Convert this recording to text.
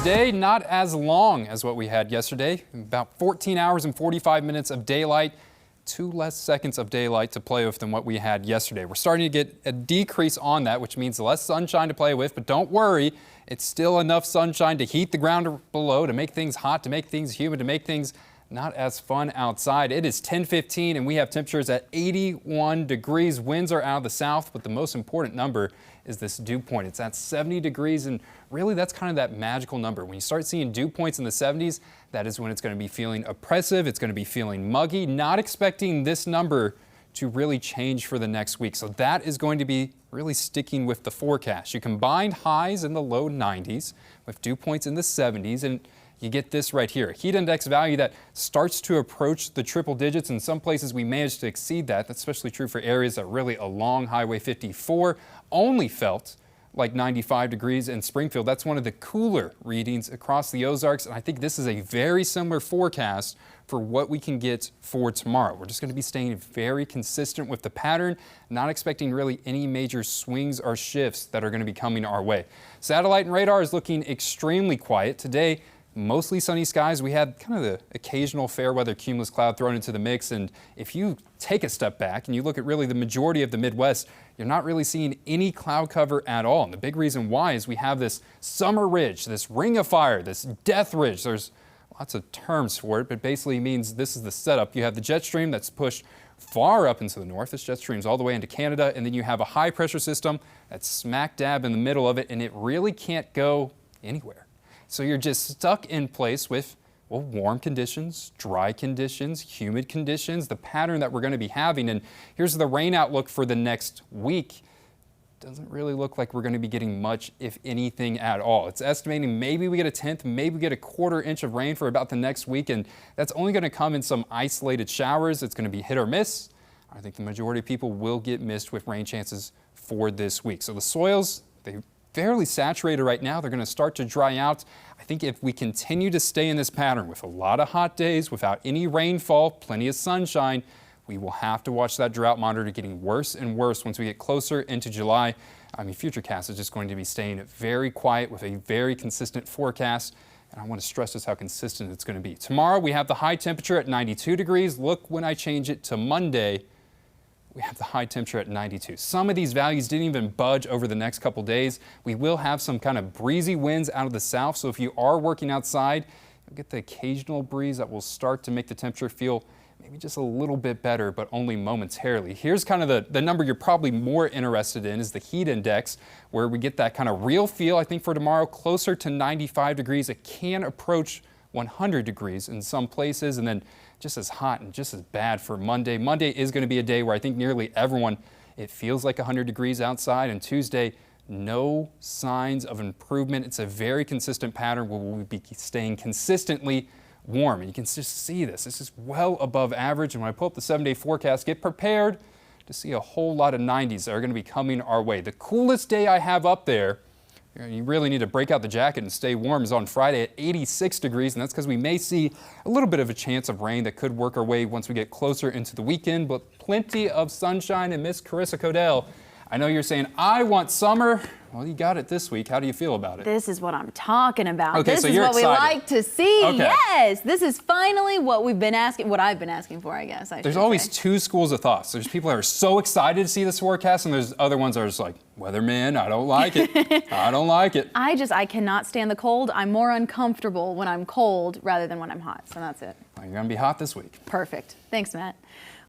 Today, not as long as what we had yesterday. About 14 hours and 45 minutes of daylight. 2 less seconds of daylight to play with than what we had yesterday. We're starting to get a decrease on that, which means less sunshine to play with, but don't worry, it's still enough sunshine to heat the ground below, to make things hot, to make things humid, to make things not as fun outside. It is 10:15 and we have temperatures at 81 degrees. Winds are out of the south, but the most important number is this dew point. It's at 70 degrees, and really that's kind of that magical number. When you start seeing dew points in the 70s, that is when it's going to be feeling oppressive. It's going to be feeling muggy. Not expecting this number to really change for the next week. So that is going to be really sticking with the forecast. You combine highs in the low 90s with dew points in the 70s, and you get this right here, a heat index value that starts to approach the triple digits. In some places we managed to exceed that. That's especially true for areas that really along Highway 54 only felt like 95 degrees in Springfield. That's one of the cooler readings across the Ozarks, and I think this is a very similar forecast for what we can get for tomorrow. We're just going to be staying very consistent with the pattern, not expecting really any major swings or shifts that are going to be coming our way. Satellite and radar is looking extremely quiet today. Mostly sunny skies. We had kind of the occasional fair weather cumulus cloud thrown into the mix, and if you take a step back and you look at really the majority of the Midwest, you're not really seeing any cloud cover at all. And the big reason why is we have this summer ridge, this ring of fire, this death ridge. There's lots of terms for it, but basically means this is the setup. You have the jet stream that's pushed far up into the north. This jet stream's all the way into Canada, and then you have a high pressure system that's smack dab in the middle of it, and it really can't go anywhere. So you're just stuck in place with, well, warm conditions, dry conditions, humid conditions, the pattern that we're going to be having. And here's the rain outlook for the next week. Doesn't really look like we're going to be getting much, if anything at all. It's estimating maybe we get a tenth, maybe we get a quarter inch of rain for about the next week, and that's only going to come in some isolated showers. It's going to be hit or miss. I think the majority of people will get missed with rain chances for this week. So the soils, they fairly saturated right now. They're going to start to dry out. I think if we continue to stay in this pattern with a lot of hot days, without any rainfall, plenty of sunshine, we will have to watch that drought monitor getting worse and worse once we get closer into July. I mean, Futurecast is just going to be staying very quiet with a very consistent forecast. And I want to stress just how consistent it's going to be. Tomorrow we have the high temperature at 92 degrees. Look when I change it to Monday, we have the high temperature at 92. Some of these values didn't even budge over the next couple days. We will have some kind of breezy winds out of the south, so if you are working outside, you'll get the occasional breeze that will start to make the temperature feel maybe just a little bit better, but only momentarily. Here's kind of the number you're probably more interested in, is the heat index, where we get that kind of real feel, I think, for tomorrow, closer to 95 degrees. It can approach 100 degrees in some places, and then just as hot and just as bad for Monday. Monday is going to be a day where I think nearly everyone, it feels like 100 degrees outside, and Tuesday, no signs of improvement. It's a very consistent pattern where we'll be staying consistently warm, and you can just see this. This is well above average, and when I pull up the 7-day forecast, get prepared to see a whole lot of 90s that are going to be coming our way. The coolest day I have up there, you really need to break out the jacket and stay warm, is on Friday at 86 degrees, and that's because we may see a little bit of a chance of rain that could work our way once we get closer into the weekend, but plenty of sunshine. And Miss Carissa Codell, I know you're saying, I want summer. Well, you got it this week. How do you feel about it? This is what I'm talking about. Okay, this so is you're what excited. we like to see. Okay. Yes, this is finally what we've been asking, what I've been asking for, I guess. There's always two schools of thoughts. There's people that are so excited to see this forecast, and there's other ones that are just like, weatherman, I don't like it. I don't like it. I cannot stand the cold. I'm more uncomfortable when I'm cold rather than when I'm hot. So that's it. Well, you're going to be hot this week. Perfect. Thanks, Matt.